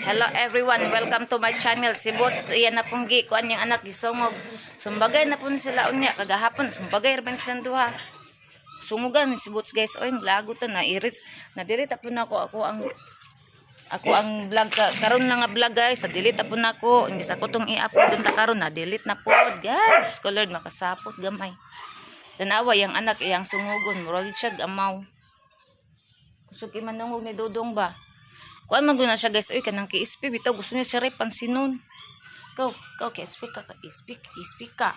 Hello everyone, welcome to my channel. Si Bots, iyan na pong kuan yung anak gisungog. Sumbagay na po sila unya kagahapon, sumbagay ra man silang duha. Sungugan si Bots guys, oy maglago ta na iris. Na delete po na ako ang vlog karon na nga vlog guys. Sa delete po na ako, imbis ako tong i-upload ta karon na delete na po guys. Colored makasapot gamay. Tanawa yang anak iyang sungugon, murag siya gamaw. Kusog imanungog ni Dodong ba? Kuan man guna siya guys, oy kanang ki-SP bitaw gusto niya siya pansinon. Go, ki-SP ka, ki-SP ka.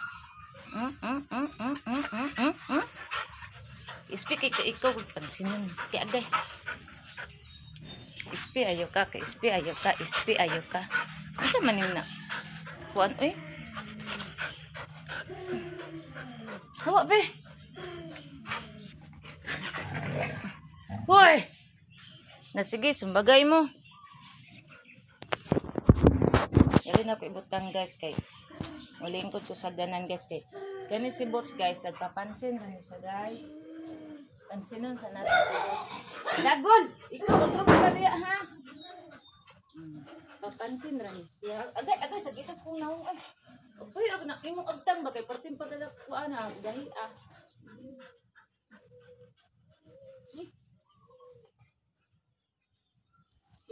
SP ka ikaw pansinon. Ti agay. SP ayo ka, SP ayo ka, SP ayo ka. Unsa man na? Kuan oy. Hawa be. Hoy. Na sige, sumbagay mo. Yari na ko ibutang guys kay muling ko sa ganan guys kay kani si Bots guys nagpapansin rin siya guys. Pansinon sa natin si Bots. Dagol! Ikaw, kontrol mo ka diya ha? Papansin rin siya. Agay, sagitas kong naong ay. Uy, imong agtang ba kay parting pagkalakuan ha? Dahi ah.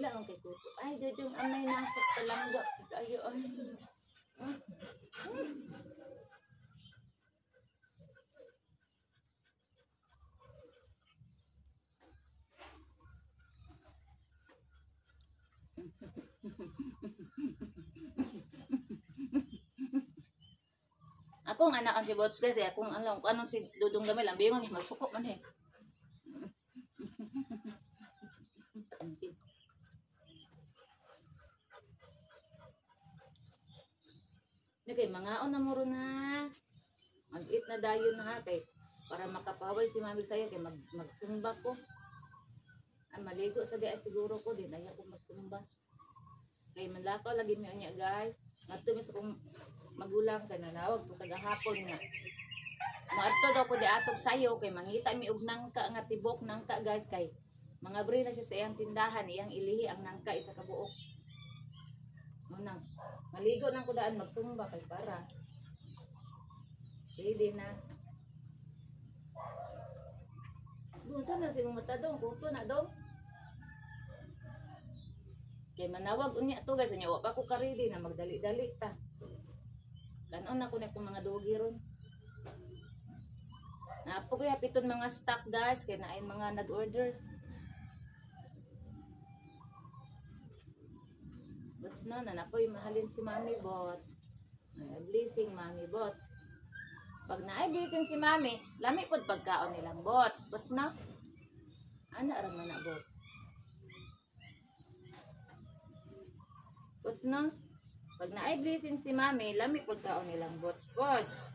Wala ang kay kuto. Ay, Dodong, amay na ako palangga. Ayo, ay. Akong anak ang si Bots guys, akong anong si Dodong gamay lang. Biyon nga, masuko man eh. Kay mga na muro na mag-eat na dayon na ha kay para makapaway si mami sayo kay magsumba ko ay maligo sa diay siguro ko din ay ako magsumba kay manlakaw lagi mi unya guys madto mi sa kong magulang kay nanawag ko kagahapon nga maadto daw ko di atog sayo kay mangita mi og nangka nga tibok nangka guys kay mga bre na siya sa iyang tindahan iyang ilihi ang nangka isa ka buok munang maligo nang kudaan magsumba kay para ready na doon sana si mata dong kuto na dong kay manawag unya to guys unya wa pa ko ka ready na magdali-dali ta kanon na ko na kung mga dugi ron napo ko hapiton mga stock guys kay naay mga nag-order. Bots na napoy mahalin si Mami Bots. Blessing Mami Bots. Pag naay blessing si Mami, lami pod pagkaon nilang Bots. Bots na. Ana ra man na Bots. Bots na. Pag naay blessing si Mami, lami pagkaon nilang Bots. Bots.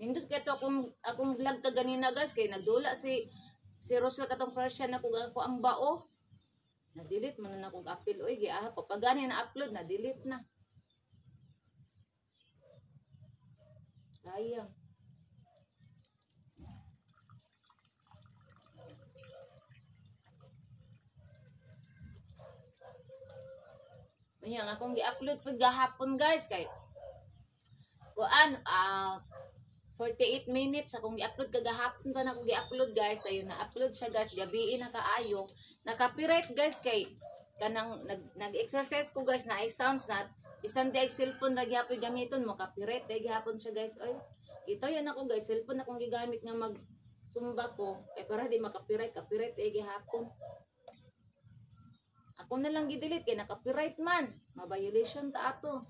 Nindot kay to akong vlog ka ganina guys kay nagdula si Rosel katong Persian ako ang bao. Na-delete man na akong apil oy giaha pa pagani na upload na delete na. Sayang. Nya akong gi-upload pag gahapon guys kay kuan 48 minutes akong i-upload kagahapon pa na akong i-upload guys ayun na upload siya guys gabi na kaayo na copyright guys kay kanang nag-exercise ko guys na sounds na isang day cellphone ra gyapon gamiton mo copyright day gyapon siya guys oy ito yan ako guys cellphone akong gigamit nga mag sumba ko para di ma-copyright day gyapon ako na lang gi-delete kay na copyright man ma-violation ta ato.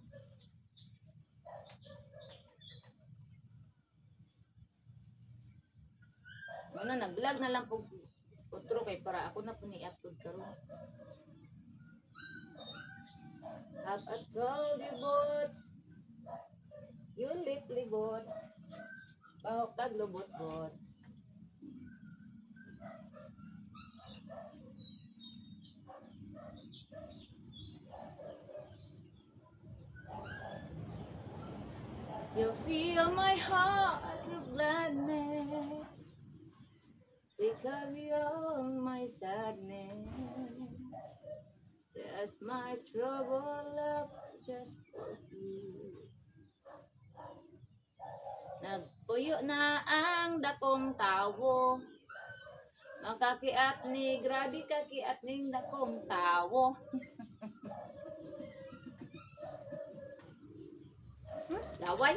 Ano nag-vlog na lang po outro kay para ako na po ni-upload karon. Have a jolly Bots. You little Bots. Bahok tag lobot Bots. You fill my heart with gladness. Take away all my sadness. There's my trouble love just for you. Nagpuyo na ang dakong tawo. Makakiat ni, grabe kakiat ning dakong tawo. Laway.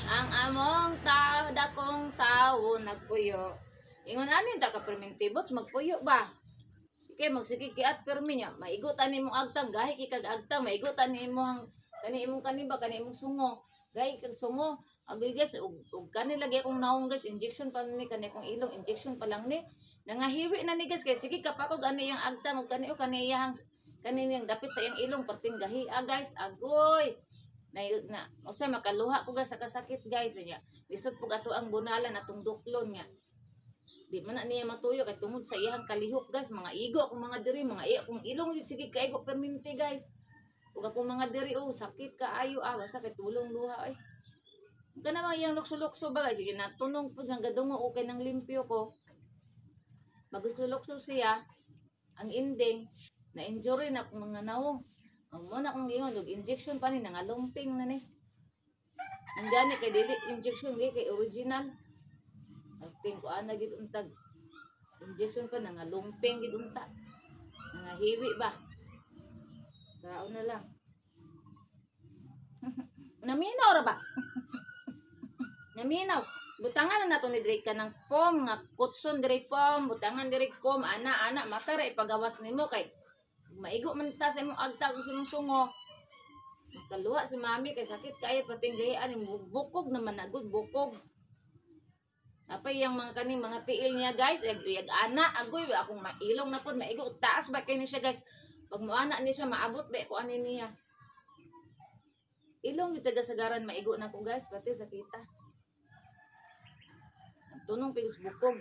Ang among tao, dakong tawo, nagpuyo. Ingon anin ta ka permintibots, magpuyo ba? Kaya magsige kiat permi niya, maigutan ni mong agtang, gahi kikag agtang, maigutan ni mong imong kaniba, kani imong sungo. Gahi kag sungo. Agoy guys, ug kani lagi akong naong guys, injection pa ni kani akong ilong, injection pa lang ni. Nangahiwi na ni guys, kay sige kapakog ani yang agtang, ug kani iyang kaniniyang dapit sa iyang ilong perting gahi guys, agoy. Na usay makaluha ko guys sa kasakit guys niya. Lisod pug ato ang bunalan atong duklon nga. Di man na niya matuyo kay tungod sa iyang kalihok guys, mga igo akong mga diri, mga iyo kung ilong sige kaigo perminti guys. Ug akong mga diri sakit kaayo basta kay tulong luha ay. Kana mga iyang lukso-lukso ba guys, sige natunong pud nga gadungo okay nang limpyo ko. Magsulokso siya ang ending na injury na akong mga nawong. Amo na kong ingon, injection pa ni nangalumping na ni. Ang gani kay dili injection kay original. Agting ko ana gid untag. Injection pa nangalumping gid unta. Nangahiwi ba? Sao na lang. Naminaw ra ba? Naminaw. Butangan na nato ni Drake ka ng pom nga kutson diri pom, butangan diri pom ana mata ra ipagawas nimo kay maigo man ta sa imong agtag sa imong sungo. Makaluha si mami kay sakit kay pating gahian bukog naman nagud bukog. Apay yang mga kaning mga tiil niya guys, yag ana agoy akong mailong na pud maigo taas ba kay ni siya guys. Pag moana ni siya maabot ba ko ani niya. Ilong yung taga-sagaran maigo na ko guys, pati sakita. Tunong pigos bukog.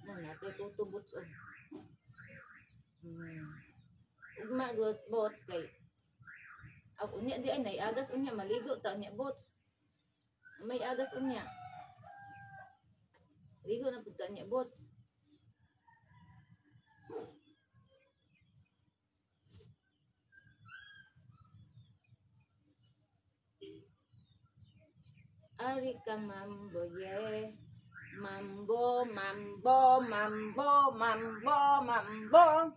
Natay ko tubots on. Ugma bots kay. Ako unya di ay nay agas unya maligo ta unya bots. May agas unya. Ligo na pud ta unya bots. Ari ka mambo yeah. Mambo, mambo, mambo, mambo, mambo.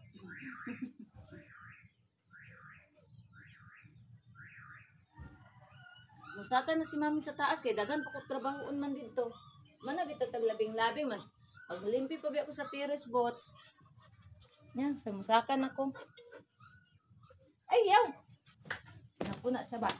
Musaka na si mami sa taas kay dagan pa ko trabahoon man dito. Mana bitag taglabing-labing man. Maglimpi pa bi ako sa terrace bots. Yan, sa musakan ako. Ay, yaw. Napuna siya ba?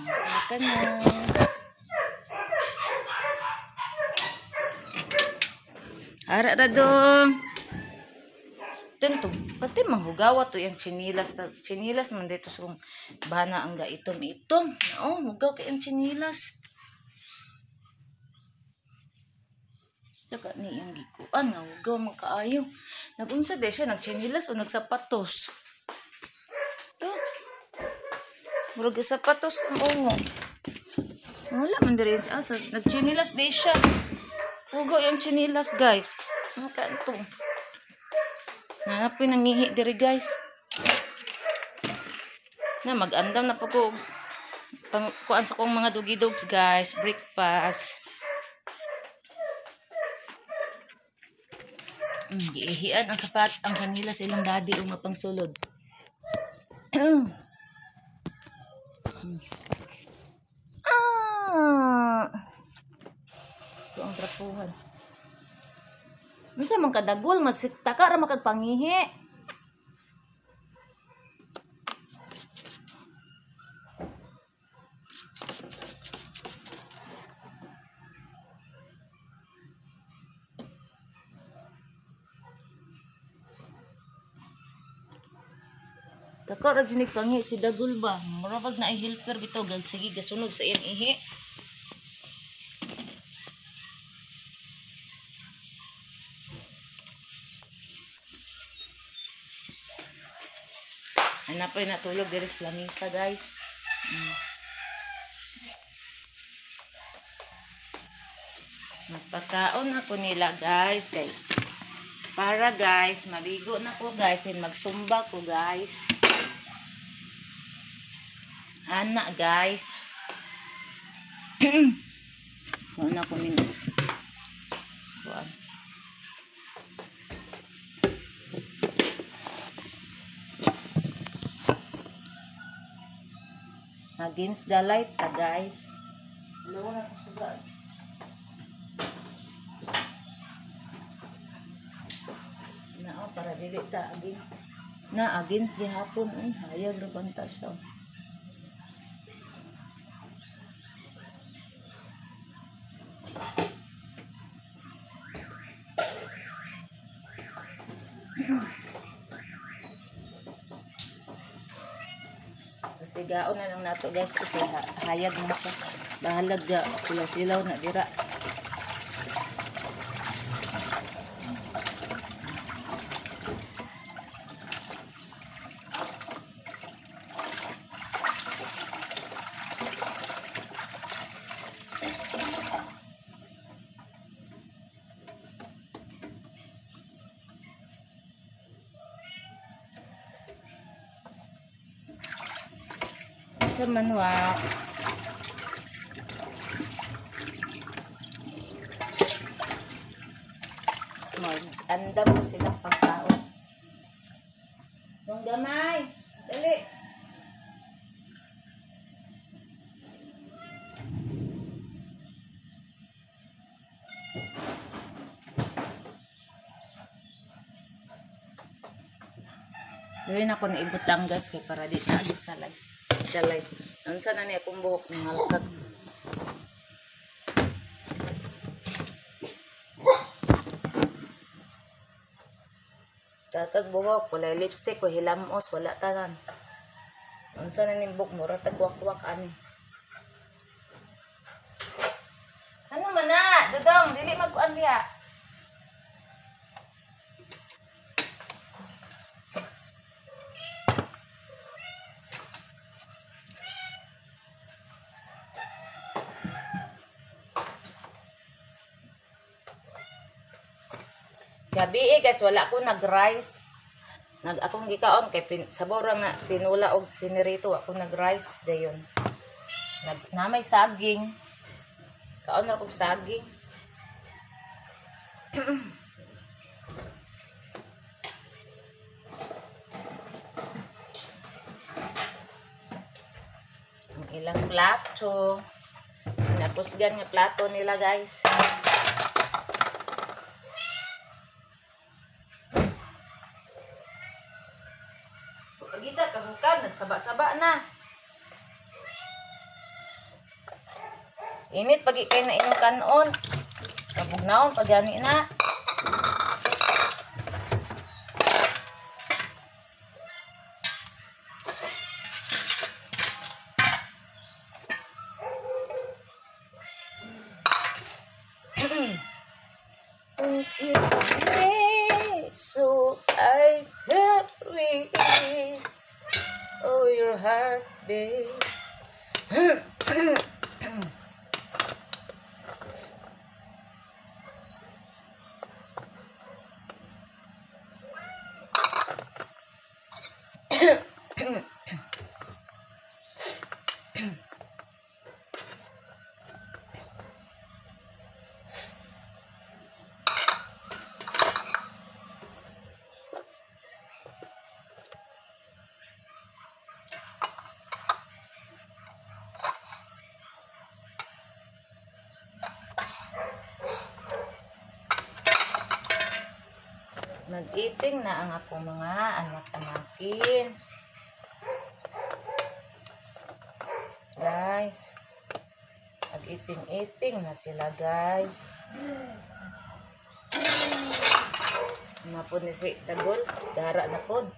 Makan na. Ara ra dong. Tento, pati manghugawa to yung chinilas. Chinilas man dito sa kung bana ang gaitom-itom. Oo, hugaw kay yung chinilas. Saka ni yung gikuan nga hugaw makaayo. Nagunsa de siya nagchinilas o nagsapatos. Murag sapatos ang ungo. Wala man diri siya. Nagchinilas di siya. Hugaw yung chinilas guys. Ang kanto. Nanapin nangihi diri guys. Na mag-andam na po ko. Kuan sa kong mga dugi-dogs guys. Breakfast. Giihian ang sapat ang kanila sa ilang daddy o mapang sulod. Ito ang trapuhan. Ano man kadagol, magsiktaka ra makagpangihi. Tako ra gyud pangi si Dagul ba. Murag na helper bitaw gal sige gasunog sa iyang ihi. Anapay natulog diri sa lamisa, guys. Magpakaon ako nila, guys. Para, guys, maligo na ko, guys. And magsumba ko, guys. Ana, guys. Kuha na ko nila. Kuha. Against the light, guys. Hello na ko sugat. Para dili ta against gihapon hayag ra banta siya. Kasi gaon na lang nato, guys, kasi hayag na siya. Bahalag silaw na dira. Sa manwa andam mo silang pagkaon. Nung gamay, dali. Dali na ko na ibutanggas kay para di taagit sa lice. Dalay. Unsa na niya akong buhok ng halkag. Tatag buhok, wala lipstick, wala hilamos, wala tanan. Unsa na niya buhok mo, ratag wak-wak ani. Ano man na? Dudong, dili mag-uan diha. Gabi guys, wala ko nag-rice. Akong gikaon kay sabor nga tinula og pinirito, ako nag-rice dayon. Namay saging. Kaon ra kog saging. Ang ilang plato. Napusgan nga plato nila, guys. Pagita kagukan, nagsaba-saba na. Init pagi kay na inyong kanon. Kabugnaon pagani na. So I can't read. Oh, your heart, babe. Mag-eating na ang akong mga anak-anakin. Guys, mag-eating na sila, guys. Napod ni si Dagol, dara na pod.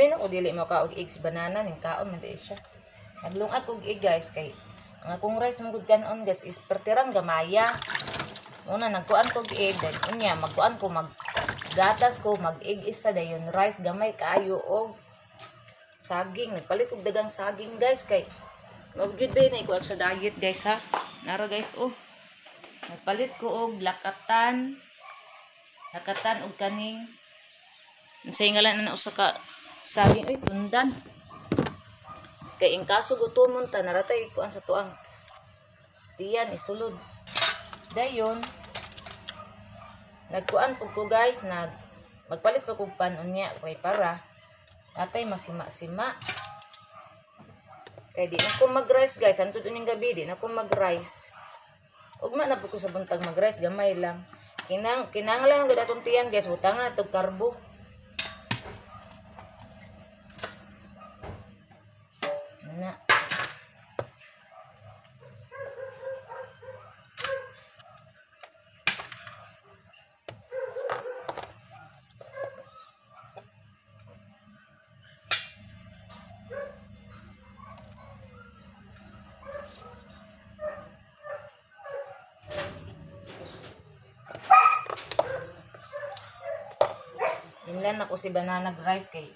labi na ko dili mo ka og egg si banana ning kaon man di siya. Naglungag og egg guys kay ang akong rice mong good kanon guys is pertirang gamaya. Una nagkuan ko og egg then unya magkuan ko gatas ko mag-egg isa dayon rice gamay kaayo og saging. Nagpalit og dagang saging guys kay mag-good ba na ikuan sa diet guys ha. Naro guys oh. Nagpalit ko og lakatan og kaning sa ngalan na usa ka saging oy tundan. Kay in kaso gutomon ta naratay kuan sa tuang tiyan isulod. Dayon nagkuan pud ko guys magpalit pa kog pan unya kay para natay masima-sima. Kay di na ko mag-rice guys antud uning gabi di na ko mag-rice. Ugma na pud ko sa buntag mag-rice gamay lang. Kinanglan gud akong tiyan guys butangan na tog karbo. Na. Inlan ako si banana rice kay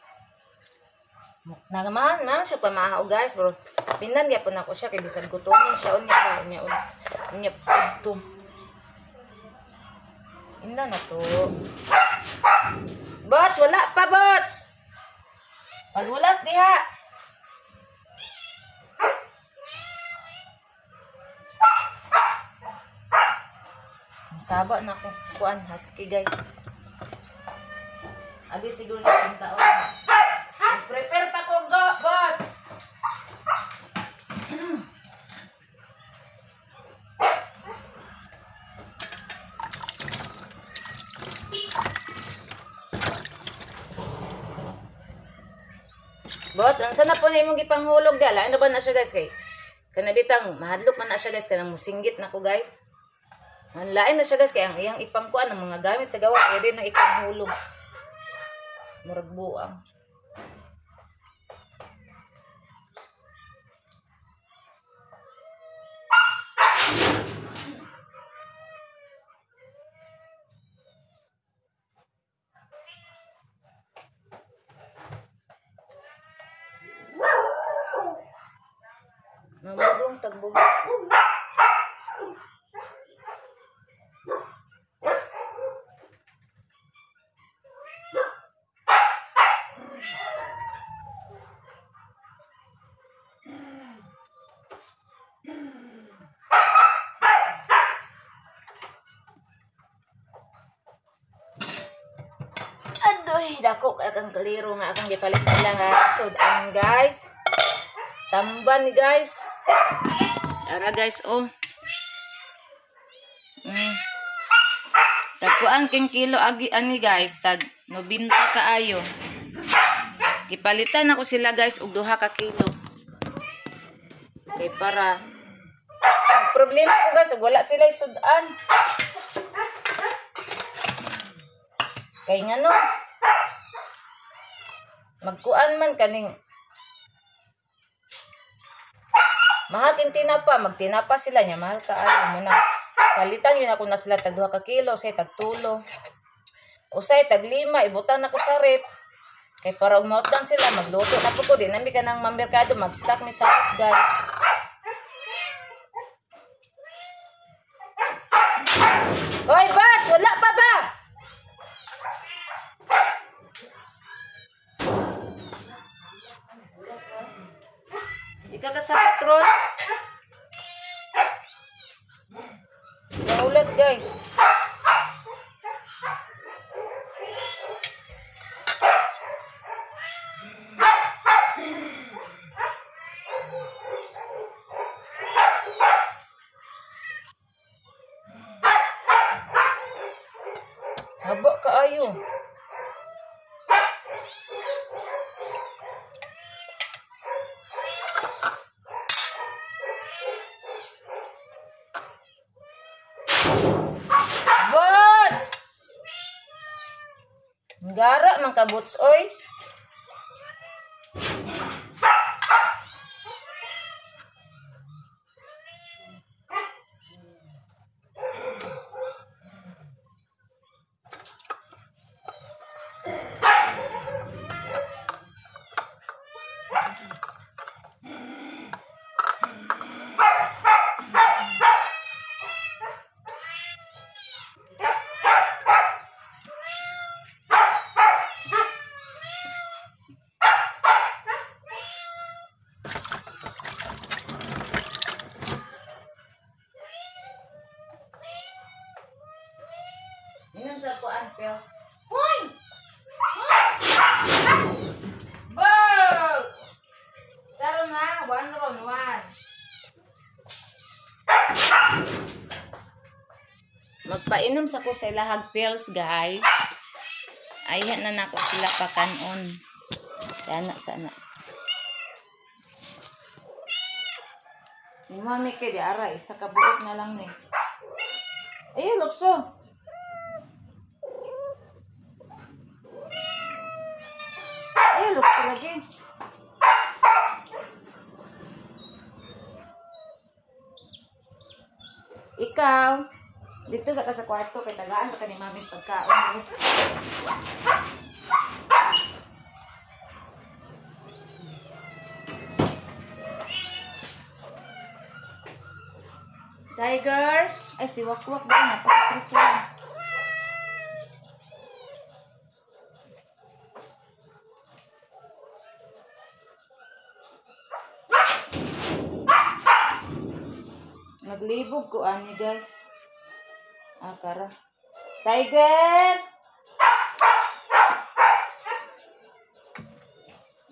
nagaman siya pamahaw guys bro. Pinan gyapon ako siya kay bisag gutomon siya unya pudto. Inlan na to. Bots wala pa bots. Paghulat diha. Saba na ko kuan husky guys. Abi siguro na taon. Prepare pa ko bots. Bots, ang sana po na imong gipanghulog dala. Ano ba na siya guys kay? Kanabitang mahadlok man na siya guys kanang musinggit na ko guys. Ang lain na siya guys kay ang iyang ipangkuan ng mga gamit sa gawa kaya din ang ipanghulog. Murag buang. Mamagong tagbog. Adoy, dako akang kaliro nga akang gipalit lang nga sudan guys. Tamban ni guys. Ara guys oh. Tagpuan king kilo agi ani guys tag 90 kaayo. Gipalitan ako sila guys og 2 ka kilo. Kay para ang problema ko guys wala sila sudan. Kay ngano magkuan man kaning mahal king tinapa, magtinapa sila niya, mahal kaayo mo na. Palitan yun ako na sila tag 2 ka kilo, say tag 3. Usay tag 5, ibutan ako sa rep. Kay para umotdan sila, magluto na po ko din. Nambi ka ng mamerkado, mag-stock ni sa guys. Hoy, Bats! Wala pa ba? Ika ka sa patron. Naulat guys. Haba kaayo. Gara man ka boots oy. pills. Hoy! Bow! Saro na, 1-on-1. Magpainom sa ko sa ilahag pills, guys. Ayan na nako sila pakanon. Sana. Ni mami kay di ara isa ka buok na lang ni. Ay, lukso. Ay, lukso lagi. Ikaw, dito sa sa kwarto kay tagaan ka ni mami pagkaon. Tiger, ay si Wakwak ba na pa sa preso. Naglibog ko ani guys. Kara. Tiger!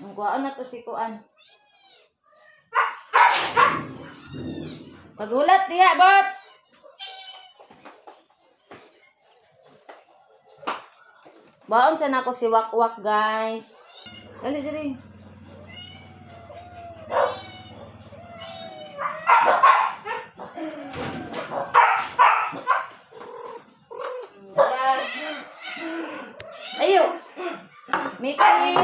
Ang kuhaan na to si kuan. Paghulat diya, bots! Baon sana ako si Wakwak, guys. Dali. Ayo! Mickey!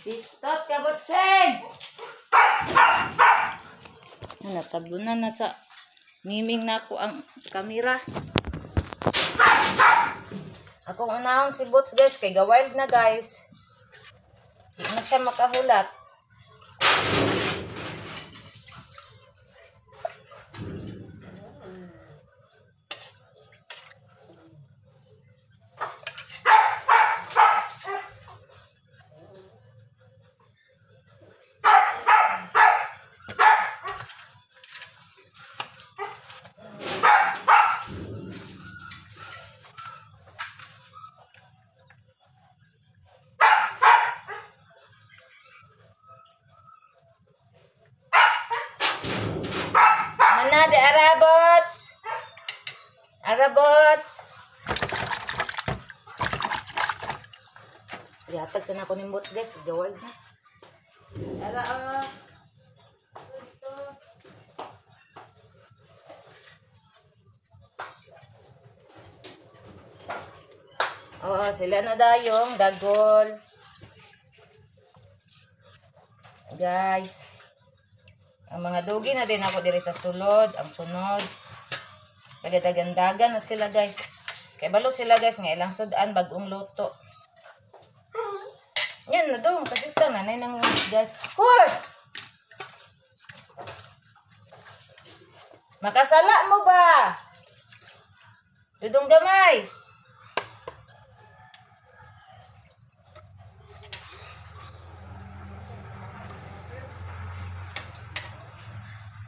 Pistot ka, Botseng! Natabunan na sa miming na ako ang kamera. Akong unahon si Bots, guys, kay gawild na, guys. Hindi na siya makahulat. Mana de Arabots. Yatag sana ako ng bots, guys. Gawal na. Ara, Oo, sila na dayong dagol. Guys. Ang mga dugi na din ako diri sa sulod, ang sunod. Tagadagandagan na sila, guys. Kay balo sila, guys, nga ilang sudan bagong luto. Yan na dong, kasi ito nanay nang guys. Hoy! Makasala mo ba? Dudong gamay.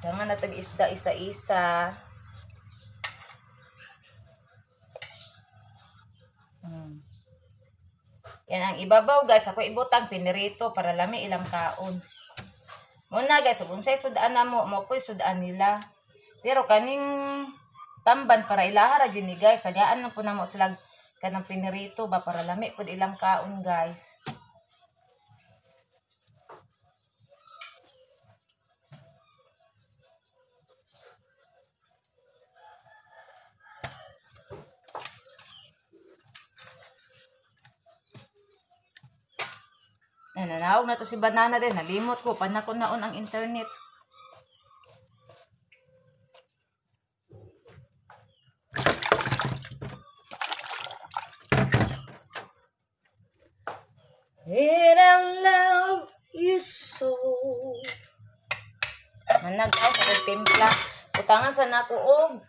Jangan na tag-isda isa-isa. Yan ang ibabaw, guys. Ako ibutang pinirito para lami ilang kaon. Muna, guys, kung sa'y sudaan na mo po'y sudaan nila. Pero kaning tamban para ilahara yun ni guys. Sagaan lang po na mo sila kanang pinirito ba para lami po ilang kaon, guys. Nanawag na to si Banana din. Nalimot ko. Panakon naon ang internet. And I love you so. Manag guys, ako timpla. Utangan sa naku og.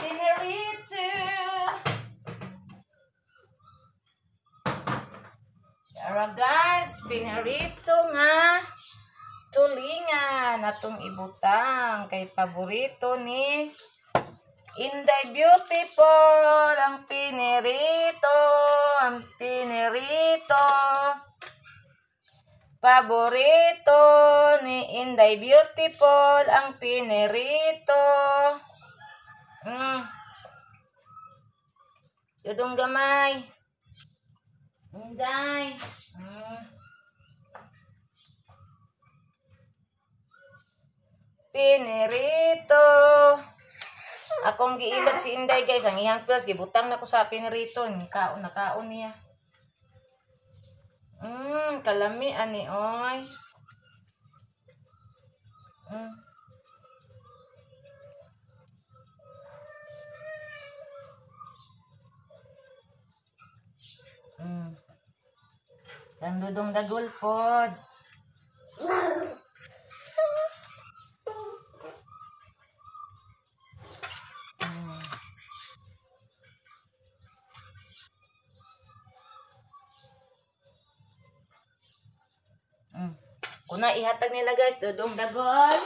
Pinirito. Nara guys, pinarito nga tulingan atong ibutang kay paborito ni Inday Beautiful ang pinirito, paborito ni Inday Beautiful ang pinirito. Dudong gamay Inday. Pinirito. Akong giilat si Inday guys. Ang ihang pills. Gibutang na ko sa pinirito. Nakaon niya. Kalami ani oy. Dudong dagol pod. Kuna ihatag nila guys, dudong dagol,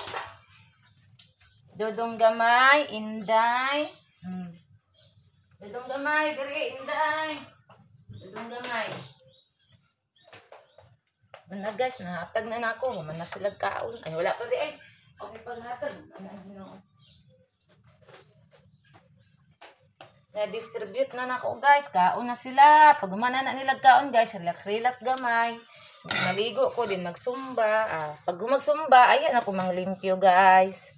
dudong gamay, Inday. Dudong gamay, diri Inday. Dudong gamay. Mana guys, nahatag na nako, man na sila kaon. Ay wala pa di ay. Okay paghatag. Na-distribute na nako guys, kaon na sila. Pag humana na nila kaon guys, relax gamay. Naligo ko din magsumba. Pag magsumba, ayan ako manglimpyo guys.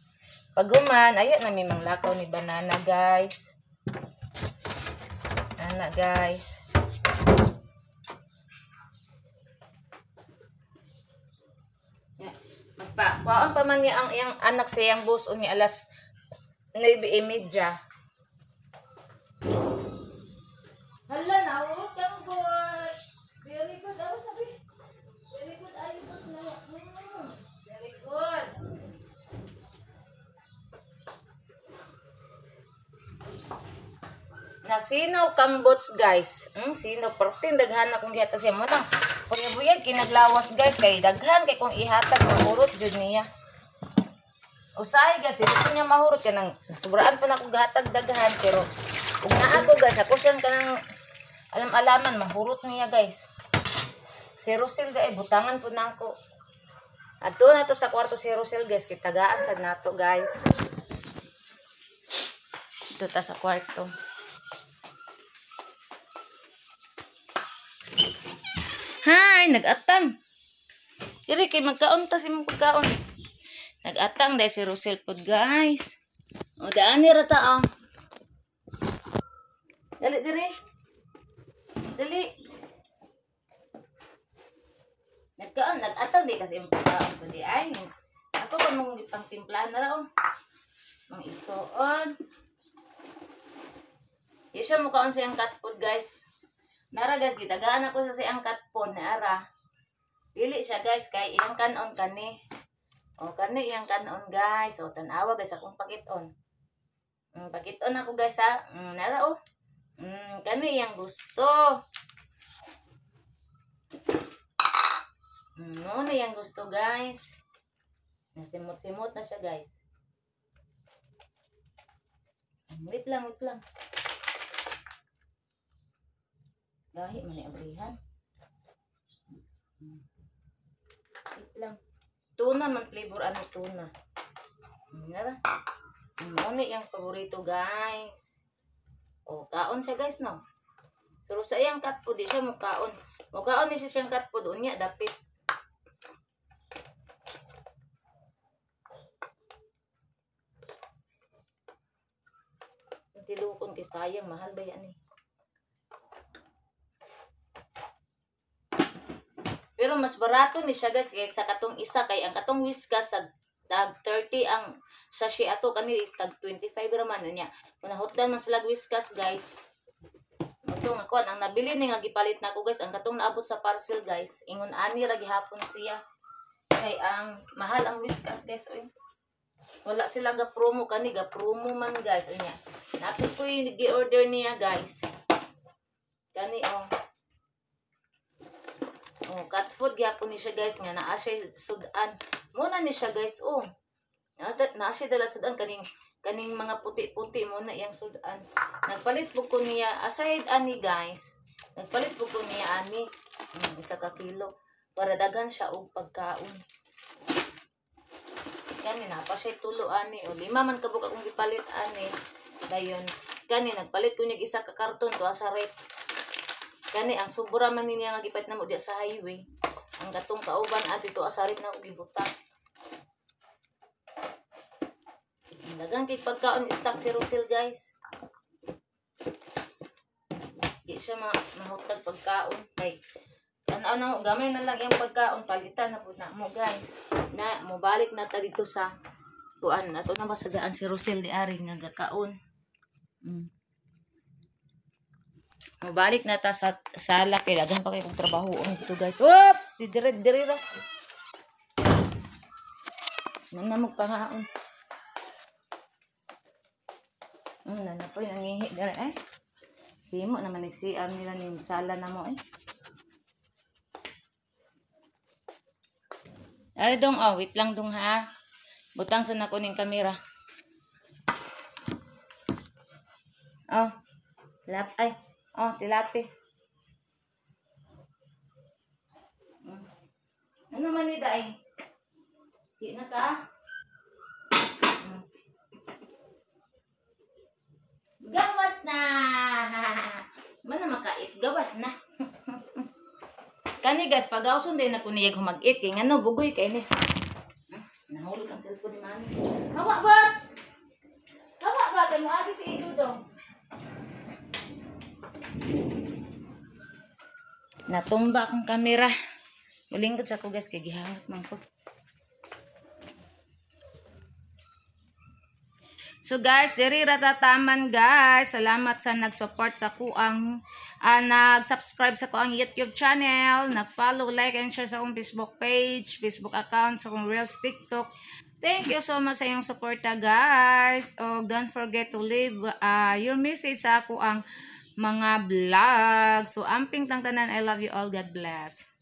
Pag human, ayan na may manglakaw ni banana guys. Banana guys. Magpakuhaan pa man niya ang iyang anak sa iyang buson ni alas 9:30. Hala, nawurot kang boy. Very good. Ano sabi? Very good. Ay, good na. Very good. Nasinaw kang bots guys. Sino pertin daghan na kung gihatag siya mo nang pagibuyag kinaglawas guys kay daghan kay kung ihatag mahurot jud niya. Usahay guys, dito niya mahurot kanang sobraan pa na kung gihatag daghan pero kung naa ko guys ako siyang kanang alam-alaman mahurot niya guys. Si Rosel ay butangan po na ako. Ato na to sa kwarto si Rosel guys kitagaan sad nato guys. Ito ta sa kwarto. Hi, nag-atang. Diri kay magkaon ta si mong pagkaon. Nag-atang dai si Rosel pod guys. O daan ni ra ta oh. Dali diri. Dali. Nag-atang di kasi mong pagkaon pod di ay. Ako kon mong gipang timplahan na ra oh. Mang isuon. Isa mo kaon sa iyang cat food guys. Nara guys, gitagaan ako sa siyang cat food na ara. Dili siya guys, kay iyang kanon kani. O kani iyang kanon guys. O tanawa guys akong pakiton. Pakiton ako guys ha. Nara oh. Kani iyang gusto. Ano iyang gusto guys. Nasimot-simot na siya guys. Wait lang. Gahi man abrihan. Wait lang. Tuna man flavor ano tuna. Nara. Ano yung paborito guys. O kaon siya guys no. Pero sa iyang cat food di siya mukaon. Mukaon ni siya siyang cat food unya dapit. Tilukon kay sayang mahal ba yan eh. Pero mas barato ni siya guys kaysa katong isa kay ang katong Whiskas sa tag 30 ang sachet ato kani is tag 25 raman niya. Kung nahutdan man sila Whiskas guys. Ito nga kuan ang nabili ni nga gipalit nako guys ang katong naabot sa parcel guys. Ingon ani ra gihapon siya. Kay ang mahal ang Whiskas guys oy. Wala sila ga promo kani ga promo man guys unya. Napit ko yung gi-order niya guys. Kani oh. Oh, cat food gyapon ni siya guys nga naa siya sudan. Muna ni siya guys oh. Naa siya dala sudan kaning mga puti-puti mo na yang sudan. Nagpalit po ko niya aside ani guys. Nagpalit po ko niya ani 1 kilo para daghan siya og pagkaon. Kani na pa siya tulo ani o 5 man kabuk akong gipalit ani. Dayon kani nagpalit ko niya 1 ka karton to sa rep. Kani ang sobra man niya nga gipalit namo diya sa highway. Ang gatong kauban at ito asarit na og gibutang. Dagang kay pagkaon stock si Russell guys. Di siya mahutag pagkaon kay ano na gamay na lang yung pagkaon palitan na pud na mo guys. Na mo balik na ta dito sa kuan ato na masagaan si Russell di ari nga gakaon. Mo balik na ta sa sala kay dagan pa kay kong trabaho dito guys. Oops, di dire ra. Man na magpangaon. Nanapoy nangihi dire eh. Di mo naman nagsiam nila ning sala na mo eh. Ari dong, oh, wait lang dong ha. Butang sa nako ning kamera. Oh, tilapi. Ano man ni day? Di na ka? Gawas na! Mana makait, gawas na. Kani guys, pag-awson din ako niyag humag-eat. Kaya nga no, bugoy kayo ni. Nahulog ang cellphone ni mami. Hawa ba? Hawa ba? Kaya mo agi si Ido. Natumba akong kamera. Malingkod sa ako guys, kaya gihangat man ko. So guys, diri ratataman guys. Salamat sa nag-support sa kuang nag-subscribe sa kuang YouTube channel, nag-follow, like and share sa akong Facebook page, Facebook account, sa akong Reels TikTok. Thank you so much sa iyong suporta guys. Oh, don't forget to leave your message sa kuang mga vlog. So amping tangtanan, I love you all. God bless.